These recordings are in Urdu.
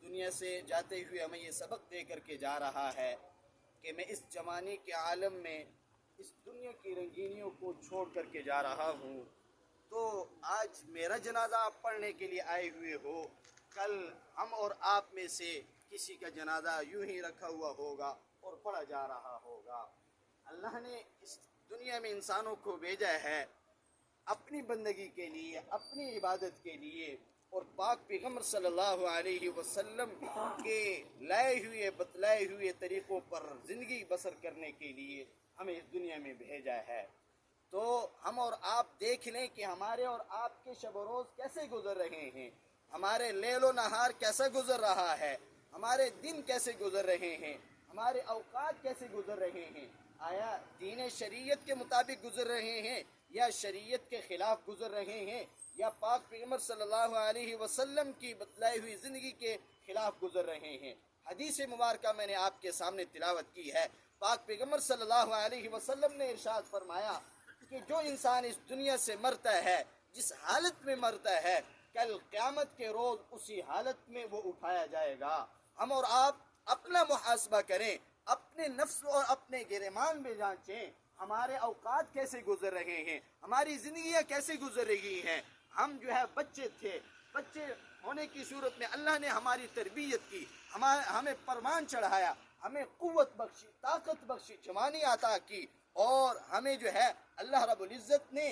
دنیا سے جاتے ہوئے ہمیں یہ سبق دے کر کے جا رہا ہے کہ میں اس زمانے کے عالم میں اس دنیا کی رنگینیوں کو چھوڑ کر کے جا رہا ہوں. تو آج میرا جنازہ آپ پڑھنے کے لیے آئے ہوئے ہو، کل ہم اور آپ میں سے کسی کا جنازہ یوں ہی رکھا ہوا ہوگا اور پڑھا جا رہا ہوگا. اللہ نے اس دنیا میں انسانوں کو بھیجا ہے اپنی بندگی کے لیے، اپنی عبادت کے لیے، اور پاک پیغمبر صلی اللہ علیہ وسلم کے بتلائے ہوئے طریقوں پر زندگی بسر کرنے کے لیے ہمیں اس دنیا میں بھیجا ہے. تو ہم اور آپ دیکھ لیں کہ ہمارے اور آپ کے شب و روز کیسے گزر رہے ہیں، ہمارے لیل و نہار کیسا گزر رہا ہے، ہمارے دن کیسے گزر رہے ہیں، ہمارے اوقات کیسے گزر رہے ہیں. آیا دین شریعت کے مطابق گزر رہے ہیں یا شریعت کے خلاف گزر رہے ہیں، یا پاک پیغمبر صلی اللہ علیہ وسلم کی بتلائی ہوئی زندگی کے خلاف گزر رہے ہیں. حدیث مبارکہ میں نے آپ کے سامنے تلاوت کی ہے. پاک پیغمبر صلی اللہ علیہ وسلم نے ارشاد فرمایا کہ جو انسان اس دنیا سے مرتا ہے، جس حالت میں مرتا ہے، کل قیامت کے روز اسی حالت میں وہ اٹھایا جائے گا. ہم اور آپ اپنا محاسبہ کریں، اپنے نفس اور اپنے گریمان میں جانچیں ہمارے اوقات کیسے گزر رہے ہیں، ہماری زندگیاں کیسے گزر رہی ہیں. ہم بچے تھے، بچے ہونے کی صورت میں اللہ نے ہماری تربیت کی، ہمیں پروان چڑھایا، ہمیں قوت بخشی، طاقت بخشی، جوانی عطا کی، اور ہمیں اللہ رب العزت نے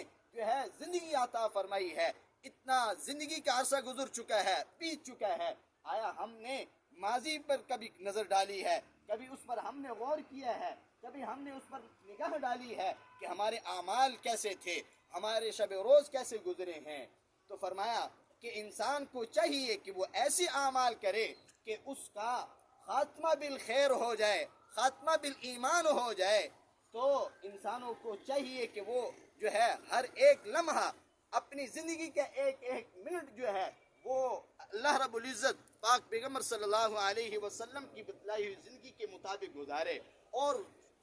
زندگی عطا فرمائی ہے. اتنا زندگی کا عرصہ گزر چکا ہے، بیت چکا ہے. آیا ہم نے ماضی پر کبھی نظر ڈالی ہے، کبھی اس پر ہم نے غور کیا ہے، کبھی ہم نے اس پر نگاہ ڈالی ہے کہ ہمارے اعمال کیسے تھے، ہمارے شب روز کیسے گزرے ہیں. تو فرمایا کہ انسان کو چاہیے کہ وہ ایسے اعمال کرے کہ اس کا خاتمہ بالخیر ہو جائے، خاتمہ بالایمان ہو جائے. تو انسانوں کو چاہیے کہ وہ ہر ایک لمحہ اپنی زندگی کا ایک ایک منٹ وہ اللہ رب العزت پاک پیغمبر صلی اللہ علیہ وسلم کی بتلائی ہوئی زندگی کے مطابق گزارے، اور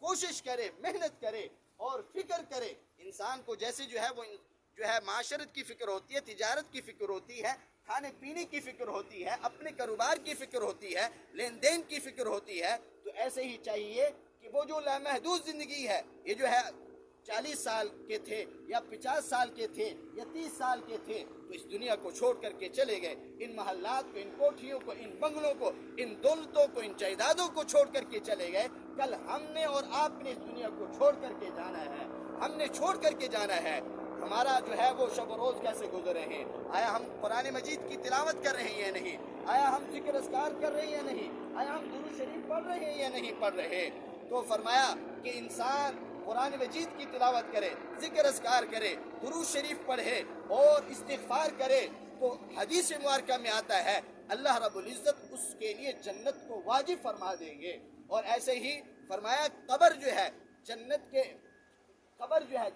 کوشش کرے، محنت کرے اور فکر کرے. انسان کو جیسے وہ معاشرت کی فکر ہوتی ہے، تجارت کی فکر ہوتی ہے، کھانے پینے کی فکر ہوتی ہے، اپنے کاروبار کی فکر ہوتی ہے، لین دین کی فکر ہوتی ہے، تو ایسے ہی چاہیے کہ وہ جو لامحدود زندگی ہے، یہ 40 سال کے تھے یا 50 سال کے تھے یا 30 سال کے تھے، تو اس دنیا کو چھوڑ کر کے چلے گئے. ان محلات کو، ان کوٹھیوں کو، ان بنگلوں کو، ان دولتوں کو، ان جائیدادوں کو چھوڑ کر کے چلے گئے. کل ہم نے اور آپ نے اس دنیا کو چھوڑ کر کے جانا ہے، ہم نے چھوڑ کر کے جانا ہے. ہمارا وہ شب و روز کیسے گزر رہے ہیں؟ آیا ہم قرآن مجید کی تلاوت کر رہے ہیں یا نہیں؟ آیا ہم ذکر اذکار کر رہے ہیں یا نہیں؟ آیا ہم درود شریف پڑھ رہے ہیں یا نہیں پڑھ رہے؟ تو فرمایا کہ انسان قرآن مجید کی تلاوت کرے، ذکر اذکار کرے، درود شریف پڑھے اور استغفار کرے، تو حدیث مبارکہ میں آتا ہے اللہ رب العزت اس کے لیے جنت کو واجب فرما دیں گے. اور ایسے ہی فرمایا قبر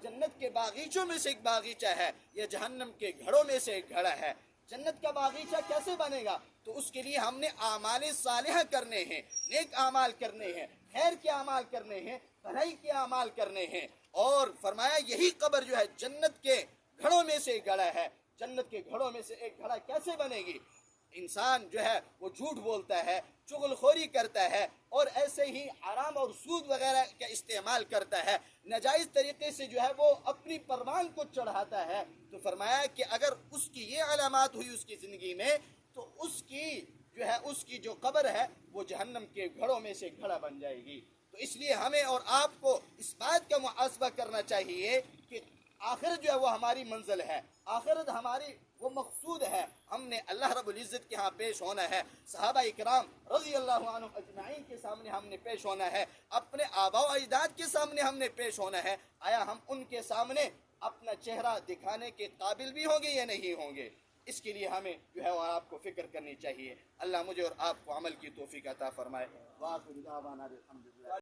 جنت کے باغیچوں میں سے ایک باغیچہ ہے، یا جہنم کے گھڑوں میں سے ایک گھڑا ہے. جنت کا باغیچہ کیسے بنے گا؟ تو اس کے لیے ہم نے اعمال صالحہ کرنے ہیں، نیک اعمال کرنے ہیں، خیر کے اعمال کرنے ہیں، بھلائی کے اعمال کرنے ہیں. اور فرمایا یہی قبر جنت کے گھڑوں میں سے ایک گھڑا ہے. جنت کے گھڑوں میں سے ایک گھڑا کیسے بنے گی؟ انسان وہ جھوٹ بولتا ہے، چغل خوری کرتا ہے، اور ایسے ہی حرام اور سود وغیرہ کا استعمال کرتا ہے، ناجائز طریقے سے وہ اپنی پروان کو چڑھاتا ہے. تو فرمایا کہ اگر اس کی یہ علامات ہوئی اس کی زندگی میں، تو اس کی جو قبر ہے وہ جہنم کے گھڑوں میں سے گھڑا بن جائے گی. تو اس لیے ہمیں اور آپ کو اس بات کا محاسبہ کرنا چاہیے کہ آخرت وہ ہماری منزل ہے، آخرت ہماری وہ مقصود ہے. ہم نے اللہ رب العزت کے ہاں پیش ہونا ہے، صحابہ اکرام رضی اللہ عنہم اجمعین کے سامنے ہم نے پیش ہونا ہے، اپنے آباء و اجداد کے سامنے ہم نے پیش ہونا ہے. آیا ہم ان کے سامنے اپنا چہرہ دکھانے کے قابل بھی ہوں گے یا نہیں ہوں گے؟ اس کے لیے ہمیں اور آپ کو فکر کرنی چاہیے. اللہ مجھے اور آپ کو عمل کی توفیق عطا فرمائے. وآخر دعوانا الحمدللہ.